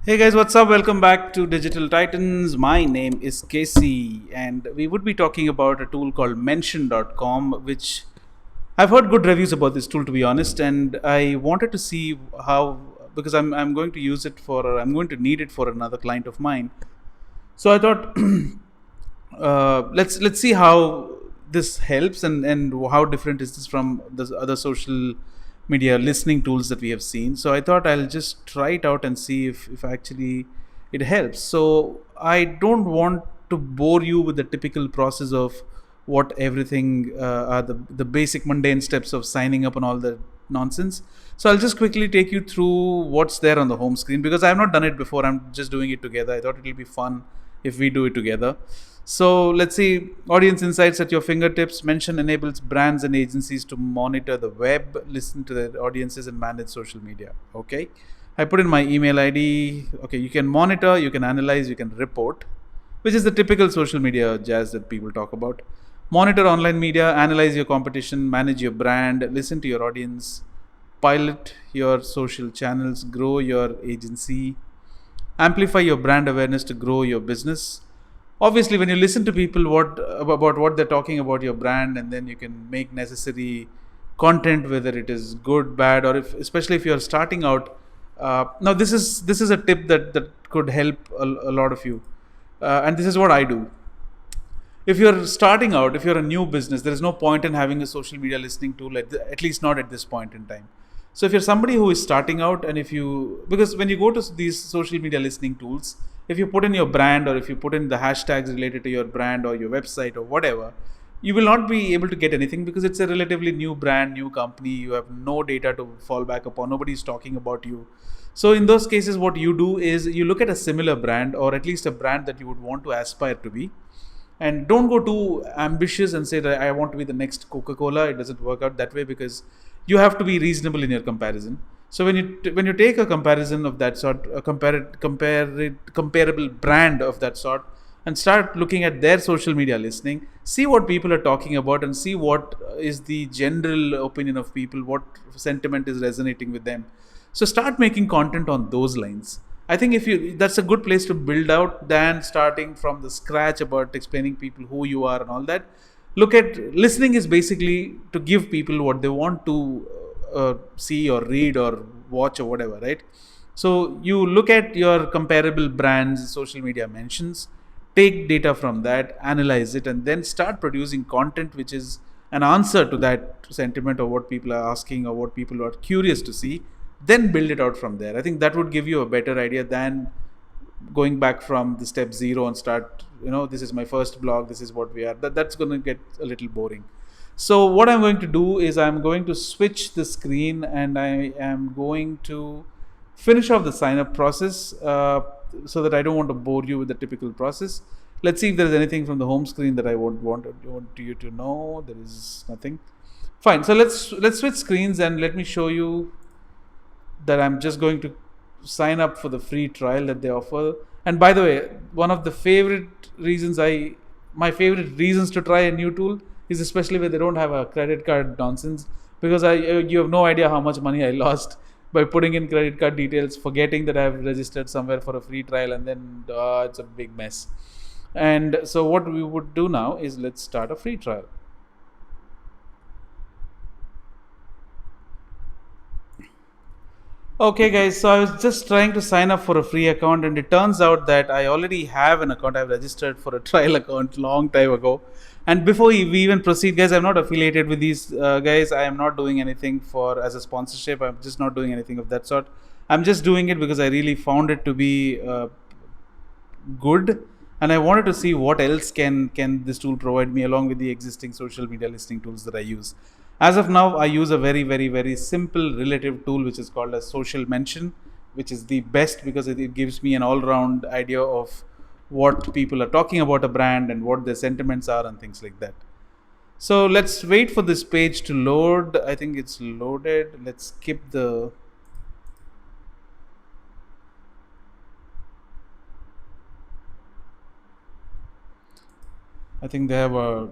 Hey guys, what's up? Welcome back to Digital Titans. My name is Casey, and we would be talking about a tool called Mention.com, which I've heard good reviews about this tool, to be honest, and I wanted to see how because I'm going to use it for I'm going to need it for another client of mine. So I thought let's see how this helps and how different is this from the other social media listening tools that we have seen. So I thought I'll just try it out and see if actually it helps. So I don't want to bore you with the typical process of what everything are the basic mundane steps of signing up and all that nonsense. So I'll just quickly take you through what's there on the home screen because I have not done it before. I'm just doing it together. I thought it'll be fun if we do it together. So let's see, audience insights at your fingertips. Mention enables brands and agencies to monitor the web, listen to their audiences, and manage social media. Okay, I put in my email ID. Okay, you can monitor, you can analyze, you can report, which is the typical social media jazz that people talk about. Monitor online media, analyze your competition, manage your brand, listen to your audience, pilot your social channels, grow your agency, amplify your brand awareness to grow your business. Obviously, when you listen to people about what they're talking about your brand, and then you can make necessary content, whether it is good, bad, or if especially if you're starting out. Now this is a tip that could help a lot of you, and this is what I do. If you're starting out, if you're a new business, there is no point in having a social media listening tool, at least not at this point in time. So if you're somebody who is starting out, and if you, because when you go to these social media listening tools, if you put in your brand or if you put in the hashtags related to your brand or your website or whatever, you will not be able to get anything because it's a relatively new brand, new company. You have no data to fall back upon. Nobody's talking about you. So in those cases, what you do is you look at a similar brand, or at least a brand that you would want to aspire to be, and don't go too ambitious and say that I want to be the next Coca-Cola. It doesn't work out that way because you have to be reasonable in your comparison. So when you take a comparison of that sort, a comparable brand of that sort, and start looking at their social media listening, see what people are talking about, and see what is the general opinion of people, what sentiment is resonating with them. So start making content on those lines. I think if you that's a good place to build out than starting from the scratch about explaining people who you are and all that. Look at listening is basically to give people what they want to see or read or watch or whatever, right? So you look at your comparable brands, social media mentions, take data from that, analyze it, and then start producing content which is an answer to that sentiment or what people are asking or what people are curious to see. Then build it out from there. I think that would give you a better idea than going back from the step zero and start, this is my first blog, this is what we are. That's going to get a little boring. So what I'm going to do is I'm going to switch the screen and I am going to finish off the sign up process, so that I don't want to bore you with the typical process. Let's see if there is anything from the home screen that I would want you to know. There is nothing. Fine. So let's switch screens and let me show you that I'm just going to sign up for the free trial that they offer. And by the way, one of the my favorite reasons to try a new tool is especially where they don't have a credit card nonsense, because you have no idea how much money I lost by putting in credit card details, forgetting that I've registered somewhere for a free trial, and then it's a big mess. And so what we would do now is let's start a free trial. Okay, guys, so I was just trying to sign up for a free account, and it turns out that I already have an account. I've registered for a trial account long time ago. And before we even proceed, guys, I'm not affiliated with these guys. I am not doing anything for as a sponsorship. I'm just not doing anything of that sort. I'm just doing it because I really found it to be good, and I wanted to see what else can this tool provide me along with the existing social media listening tools that I use. As of now, I use a very very very simple relative tool which is called a Social Mention, which is the best because it gives me an all-round idea of what people are talking about a brand and what their sentiments are and things like that. So let's wait for this page to load. I think it's loaded. Let's skip the I think they have a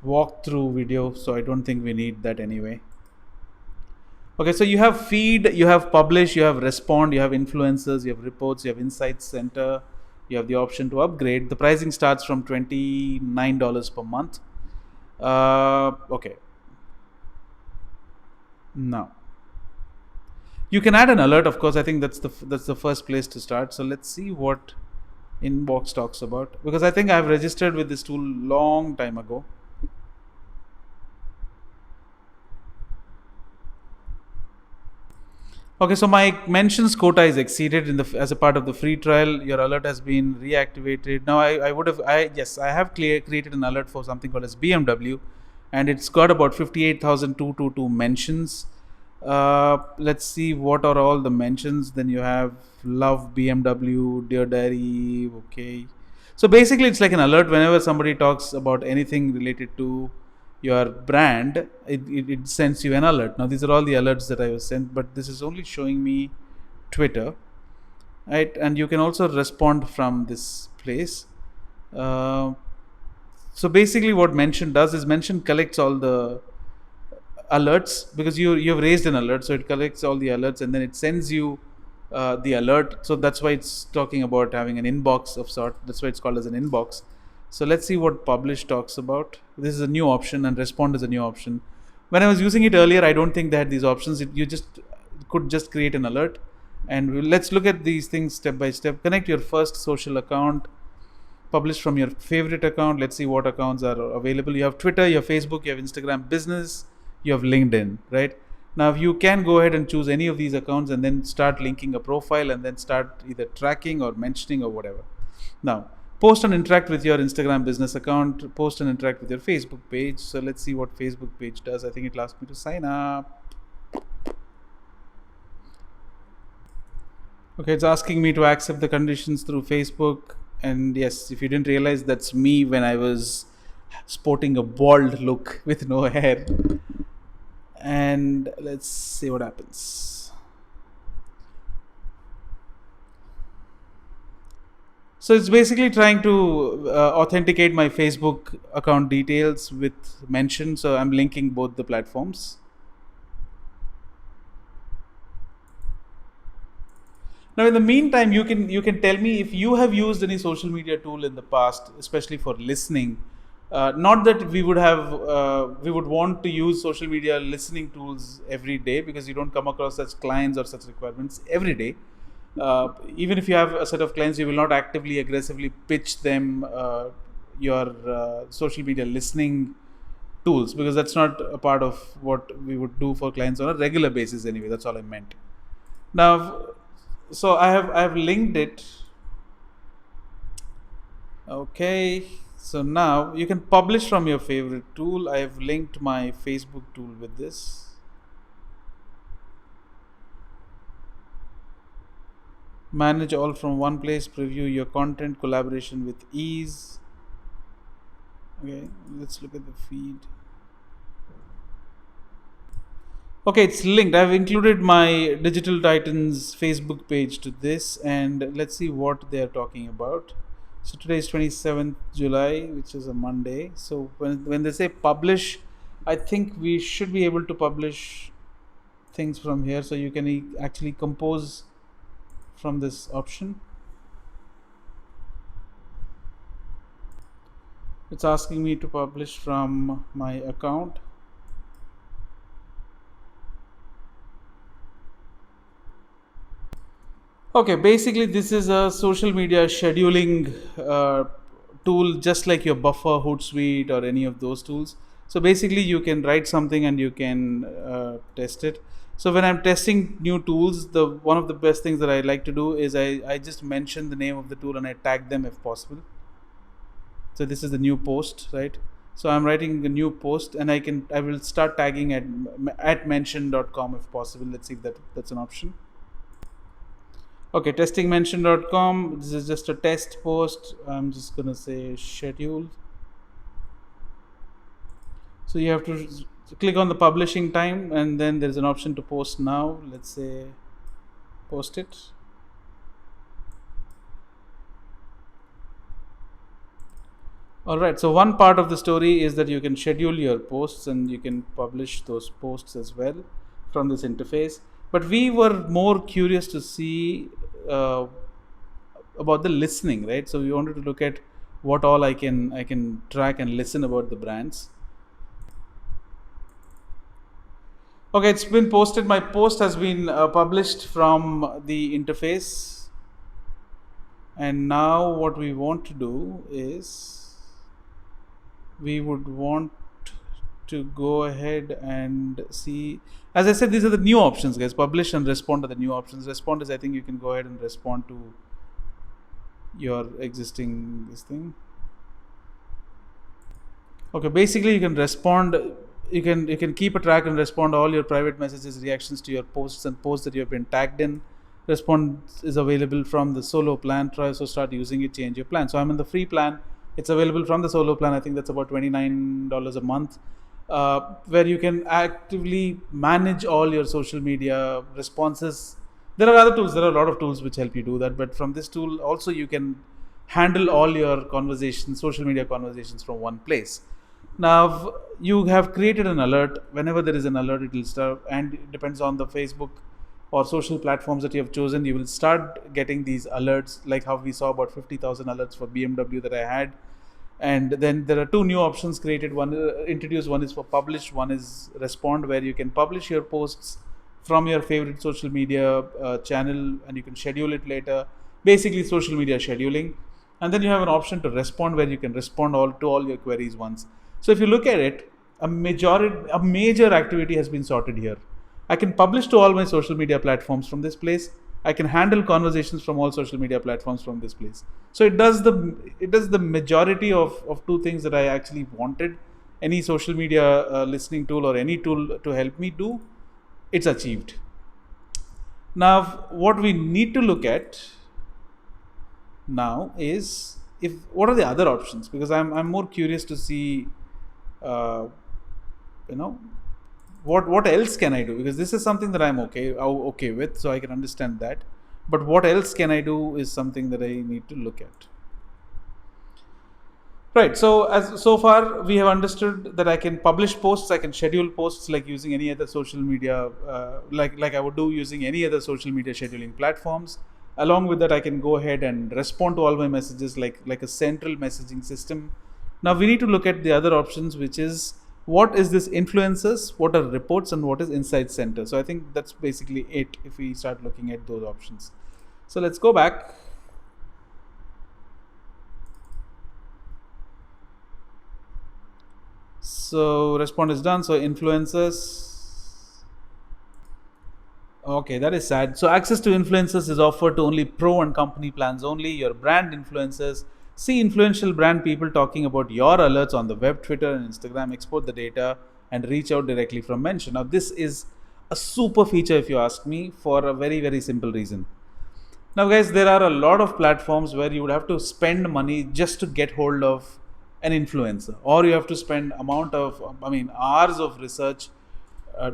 walkthrough video, so I don't think we need that anyway. Okay, so you have feed, you have publish, you have respond, you have influencers, you have reports, you have insights center, you have the option to upgrade. The pricing starts from $29 per month. Okay, now you can add an alert. Of course, I think that's the first place to start. So let's see what Inbox talks about, because I think I've registered with this tool long time ago. Okay, so my mentions quota is exceeded as a part of the free trial. Your alert has been reactivated. Now, I would have, yes, I have created an alert for something called as BMW, and it's got about 58,222 mentions. Let's see what are all the mentions. Then you have love BMW, dear diary. Okay, so basically, it's like an alert whenever somebody talks about anything related to your brand, it sends you an alert. Now these are all the alerts that I was sent, but this is only showing me Twitter, right? And you can also respond from this place. uh, so basically what mention does is mention collects all the alerts, because you've raised an alert, so it collects all the alerts and then it sends you the alert. So that's why it's talking about having an inbox of sort. That's why it's called as an inbox. So let's see what publish talks about. This is a new option and respond is a new option. When I was using it earlier, I don't think they had these options. You just could just create an alert. And let's look at these things step by step. Connect your first social account. Publish from your favorite account. Let's see what accounts are available. You have Twitter, you have Facebook, you have Instagram Business, you have LinkedIn, right? Now you can go ahead and choose any of these accounts and then start linking a profile and then start either tracking or mentioning or whatever. Now, post and interact with your Instagram business account, post and interact with your Facebook page. So let's see what Facebook page does. I think it'll ask me to sign up. Okay, it's asking me to accept the conditions through Facebook. And yes, if you didn't realize, that's me when I was sporting a bald look with no hair. And let's see what happens. So it's basically trying to authenticate my Facebook account details with mention. So I'm linking both the platforms. Now, in the meantime, you can tell me if you have used any social media tool in the past, especially for listening. Not that we would want to use social media listening tools every day, because you don't come across such clients or such requirements every day. Even if you have a set of clients, you will not actively aggressively pitch them your social media listening tools, because that's not a part of what we would do for clients on a regular basis anyway. That's all I meant. Now, so I have linked it. Okay, so now you can publish from your favorite tool. I have linked my Facebook tool with this. Manage all from one place, preview your content, collaboration with ease. Okay, let's look at the feed. Okay, it's linked. I've included my Digital Titans Facebook page to this, and let's see what they are talking about. So today is 27th July, which is a Monday. So when they say publish, I think we should be able to publish things from here. So you can actually compose from this option. It's asking me to publish from my account. Okay, basically this is a social media scheduling tool, just like your Buffer, Hootsuite, or any of those tools. So basically you can write something and you can test it. So when I'm testing new tools, the one of the best things that I like to do is I just mention the name of the tool and I tag them if possible. So this is the new post, right? So I'm writing a new post and I will start tagging at mention.com if possible. Let's see if that's an option. Okay, testingmention.com. This is just a test post. I'm just gonna say schedule. So you have to click on the publishing time and then there's an option to post now. Let's say post it. Alright, so one part of the story is that you can schedule your posts and you can publish those posts as well. from this interface. But we were more curious to see uh, about the listening, right? So we wanted to look at what all I can track and listen about the brands. Okay, it's been posted. My post has been published from the interface, and now what we want to do is we would want to go ahead and see. As I said, these are the new options, guys. Publish and respond are the new options. Respond is, I think, you can go ahead and respond to your existing this thing. Okay, basically you can respond. You can keep a track and respond all your private messages, reactions to your posts and posts that you have been tagged in. Respond is available from the solo plan. Try, so start using it, change your plan. So I'm in the free plan. It's available from the solo plan. I think that's about $29 a month, where you can actively manage all your social media responses. There are other tools. There are a lot of tools which help you do that. But from this tool also you can handle all your conversations, social media conversations from one place. Now you have created an alert. Whenever there is an alert, it will start, and it depends on the Facebook or social platforms that you have chosen. You will start getting these alerts, like how we saw about 50,000 alerts for BMW that I had. And then there are two new options created. One introduced. One is for publish. One is respond, where you can publish your posts from your favorite social media channel, and you can schedule it later. Basically, social media scheduling. And then you have an option to respond, where you can respond all your queries once. So if you look at it, a major activity has been sorted here. I can publish to all my social media platforms from this place. I can handle conversations from all social media platforms from this place. So it does the majority of two things that I actually wanted. Any social media listening tool or any tool to help me do, it's achieved. Now, what we need to look at now is, if what are the other options, because I'm more curious to see uh, you know what else can I do, because this is something that I'm okay with, so I can understand that. But what else can I do is something that I need to look at. Right. So as so far we have understood that I can publish posts, I can schedule posts like using any other social media, like I would do using any other social media scheduling platforms. Along with that, I can go ahead and respond to all my messages like a central messaging system. Now we need to look at the other options, which is what is this influencers, what are reports, and what is insight center. So I think that's basically it if we start looking at those options. So let's go back. So respond is done. So influencers. Okay, that is sad. So access to influencers is offered to only pro and company plans only. Your brand influencers. See influential brand people talking about your alerts on the web, Twitter, and Instagram. Export the data and reach out directly from mention. Now this is a super feature if you ask me, for a very very simple reason. Now, guys, there are a lot of platforms where you would have to spend money just to get hold of an influencer, or you have to spend hours of research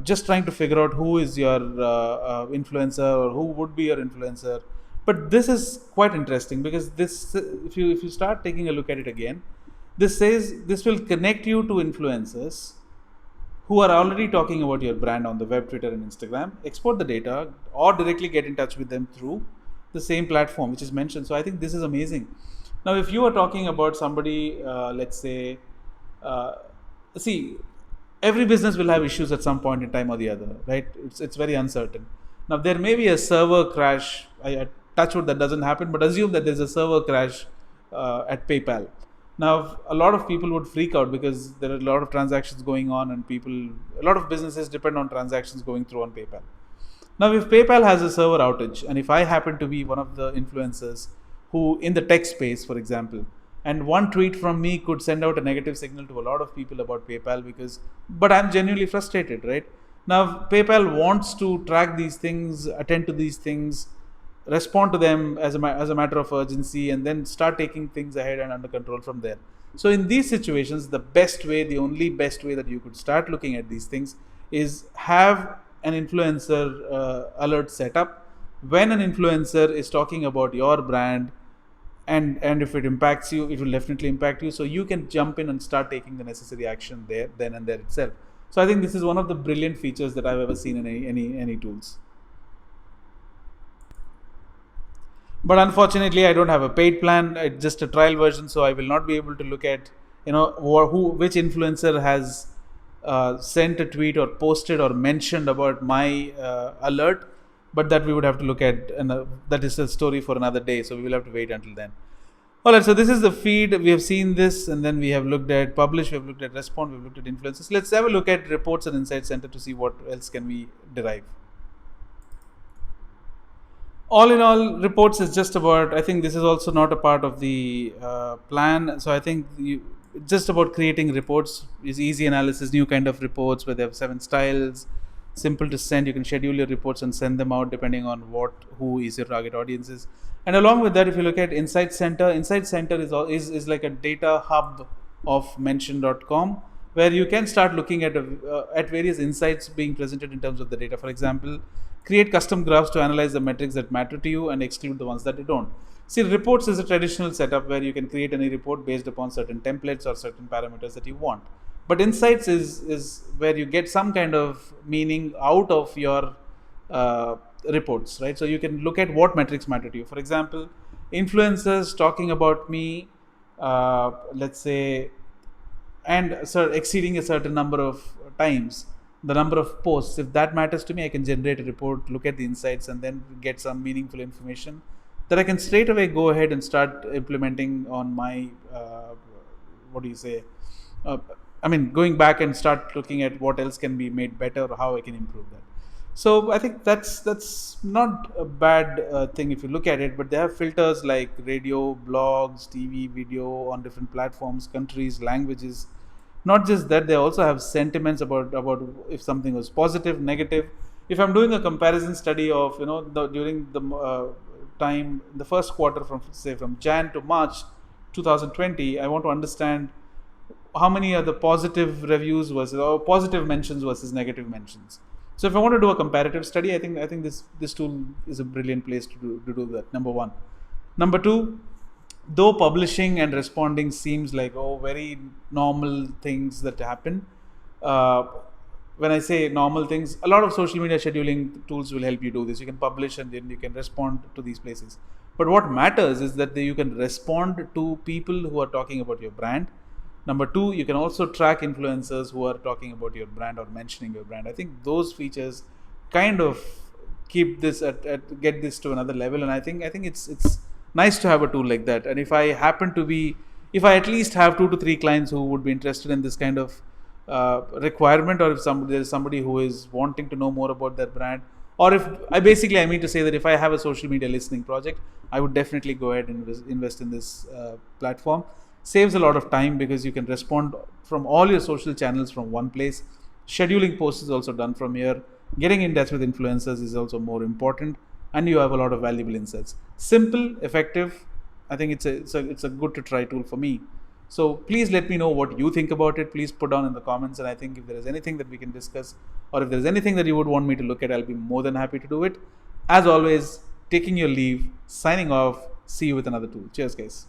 just trying to figure out who is your influencer or who would be your influencer. But this is quite interesting, because this, if you start taking a look at it again, this says this will connect you to influencers who are already talking about your brand on the web, Twitter, and Instagram. Export the data or directly get in touch with them through the same platform which is mentioned. So I think this is amazing. Now, if you are talking about somebody, let's say, see, every business will have issues at some point in time or the other, right? It's very uncertain. Now, there may be a server crash. I touch wood that doesn't happen, but assume that there's a server crash at PayPal. Now, a lot of people would freak out because there are a lot of transactions going on, and a lot of businesses depend on transactions going through on PayPal. Now, if PayPal has a server outage, and if I happen to be one of the influencers who in the tech space, for example, and one tweet from me could send out a negative signal to a lot of people about PayPal, but I'm genuinely frustrated, right? Now, PayPal wants to track these things, attend to these things, respond to them as a matter of urgency, and then start taking things ahead and under control from there. So in these situations, the only best way that you could start looking at these things is have an influencer alert set up. When an influencer is talking about your brand, and if it impacts you, it will definitely impact you, so you can jump in and start taking the necessary action then and there itself. So I think this is one of the brilliant features that I've ever seen in any tools. But unfortunately, I don't have a paid plan. It's just a trial version, so I will not be able to look at which influencer has sent a tweet or posted or mentioned about my alert. But that we would have to look at, and that is a story for another day. So we will have to wait until then. All right, so this is the feed. We have seen this, and then we have looked at publish, we have looked at respond, we have looked at influences. Let's have a look at reports and insight center to see what else can we derive. All in all, reports is just about, I think this is also not a part of the plan. So I think just about creating reports is easy analysis, new kind of reports where they have 7 styles, simple to send. You can schedule your reports and send them out depending on who is your target audiences. And along with that, if you look at Insight Center is like a data hub of mention.com, where you can start looking at various insights being presented in terms of the data. For example, create custom graphs to analyze the metrics that matter to you and exclude the ones that you don't. See, reports is a traditional setup where you can create any report based upon certain templates or certain parameters that you want. But insights is where you get some kind of meaning out of your reports, right? So you can look at what metrics matter to you. For example, influencers talking about me, let's say, and exceeding a certain number of times, the number of posts, if that matters to me, I can generate a report, look at the insights, and then get some meaningful information that I can straight away go ahead and start implementing on my going back and start looking at what else can be made better or how I can improve that. So I think that's not a bad thing if you look at it, but they have filters like radio, blogs, TV, video on different platforms, countries, languages. Not just that, they also have sentiments about if something was positive, negative. If I'm doing a comparison study of during the time, the first quarter from Jan to March 2020, I want to understand how many are the positive reviews versus or positive mentions versus negative mentions. So if I want to do a comparative study, I think this tool is a brilliant place to do that. Number one. Number two, though publishing and responding seems like very normal things that happen. When I say normal things, a lot of social media scheduling tools will help you do this. You can publish and then you can respond to these places. But what matters is that you can respond to people who are talking about your brand. Number two, you can also track influencers who are talking about your brand or mentioning your brand. I think those features kind of keep this get this to another level, and I think it's nice to have a tool like that. And if I at least have 2 to 3 clients who would be interested in this kind of requirement, or if there is somebody who is wanting to know more about their brand, or if I mean to say that if I have a social media listening project, I would definitely go ahead and invest in this platform. Saves a lot of time because you can respond from all your social channels from one place. Scheduling posts is also done from here. Getting in touch with influencers is also more important, and you have a lot of valuable insights. Simple, effective. I think it's a good to try tool for me. So please let me know what you think about it. Please put down in the comments, and I think if there is anything that we can discuss, or if there is anything that you would want me to look at, I'll be more than happy to do it. As always, taking your leave, signing off. See you with another tool. Cheers, guys.